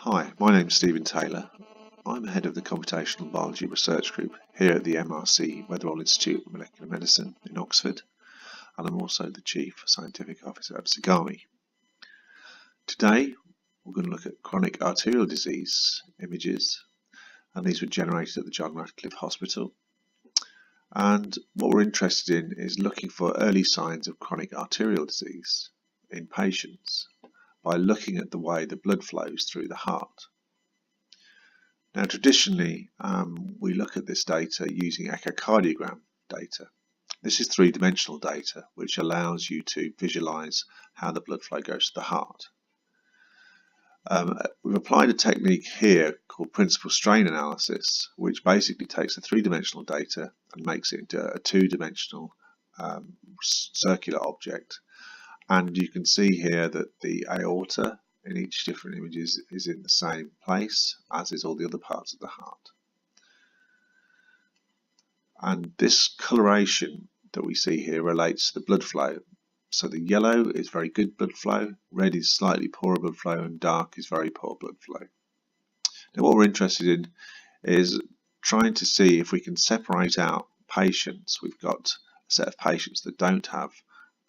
Hi, my name is Stephen Taylor. I'm head of the Computational Biology Research Group here at the MRC Weatherall Institute of Molecular Medicine in Oxford, and I'm also the Chief Scientific Officer at Zegami. Today we're going to look at chronic arterial disease images, and these were generated at the John Radcliffe Hospital. And what we're interested in is looking for early signs of chronic arterial disease in patients by looking at the way the blood flows through the heart. Now, traditionally, we look at this data using echocardiogram data. This is three-dimensional data, which allows you to visualize how the blood flow goes to the heart. We've applied a technique here called principal strain analysis, which basically takes the three-dimensional data and makes it into a two-dimensional circular object. And you can see here that the aorta in each different image is in the same place, as is all the other parts of the heart. And this coloration that we see here relates to the blood flow. So the yellow is very good blood flow, red is slightly poorer blood flow, and dark is very poor blood flow. Now what we're interested in is trying to see if we can separate out patients. We've got a set of patients that don't have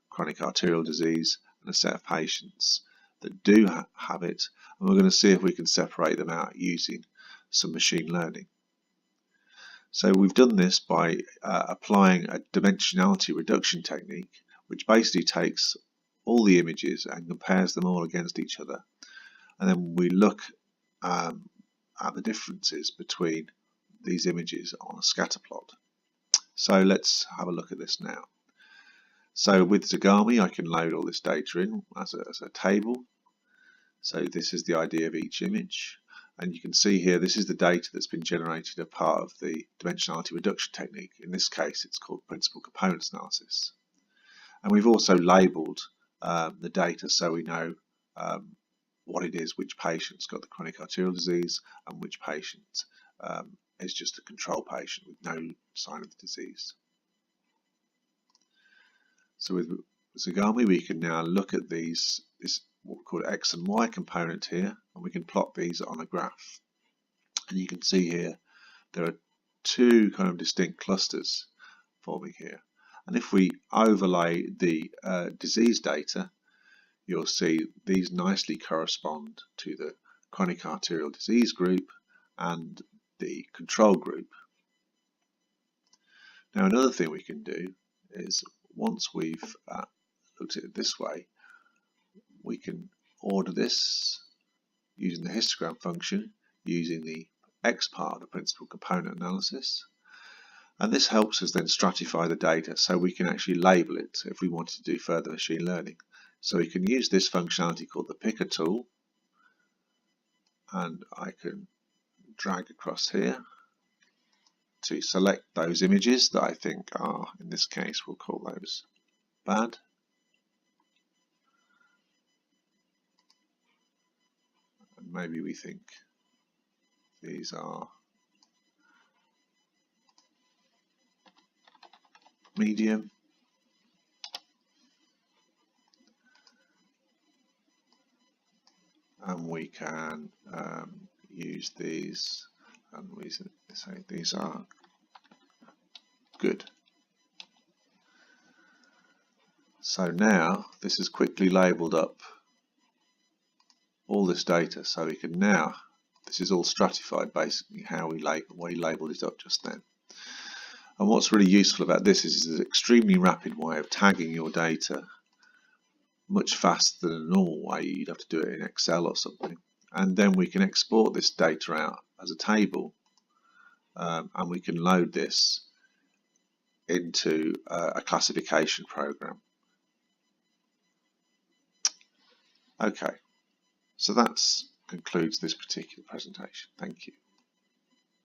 chronic arterial disease and a set of patients that do have it, and we're going to see if we can separate them out using some machine learning. So we've done this by applying a dimensionality reduction technique, which basically takes all the images and compares them all against each other, and then we look at the differences between these images on a scatter plot. So let's have a look at this now. So with Zegami, I can load all this data in as a table. So this is the ID of each image. And you can see here, this is the data that's been generated as part of the dimensionality reduction technique. In this case, it's called principal components analysis. And we've also labelled the data so we know what it is, which patient's got the chronic arterial disease and which patient is just a control patient with no sign of the disease. So with Zegami, we can now look at this what we call X and Y component here, and we can plot these on a graph. And you can see here there are two kind of distinct clusters forming here. And if we overlay the disease data, you'll see these nicely correspond to the chronic arterial disease group and the control group. Now another thing we can do is, once we've looked at it this way, we can order this using the histogram function, using the X part of the principal component analysis. And this helps us then stratify the data so we can actually label it if we wanted to do further machine learning. So we can use this functionality called the picker tool, and I can drag across here to select those images that I think are, in this case, we'll call those bad. And maybe we think these are medium. And we can use these, and we say these are good. So now this has quickly labelled up all this data, so we can now, this is all stratified basically how we labelled it up just then. And what's really useful about this is it's an extremely rapid way of tagging your data, much faster than a normal way. You'd have to do it in Excel or something. And then we can export this data out as a table, and we can load this into a classification program. Okay, so that concludes this particular presentation. Thank you.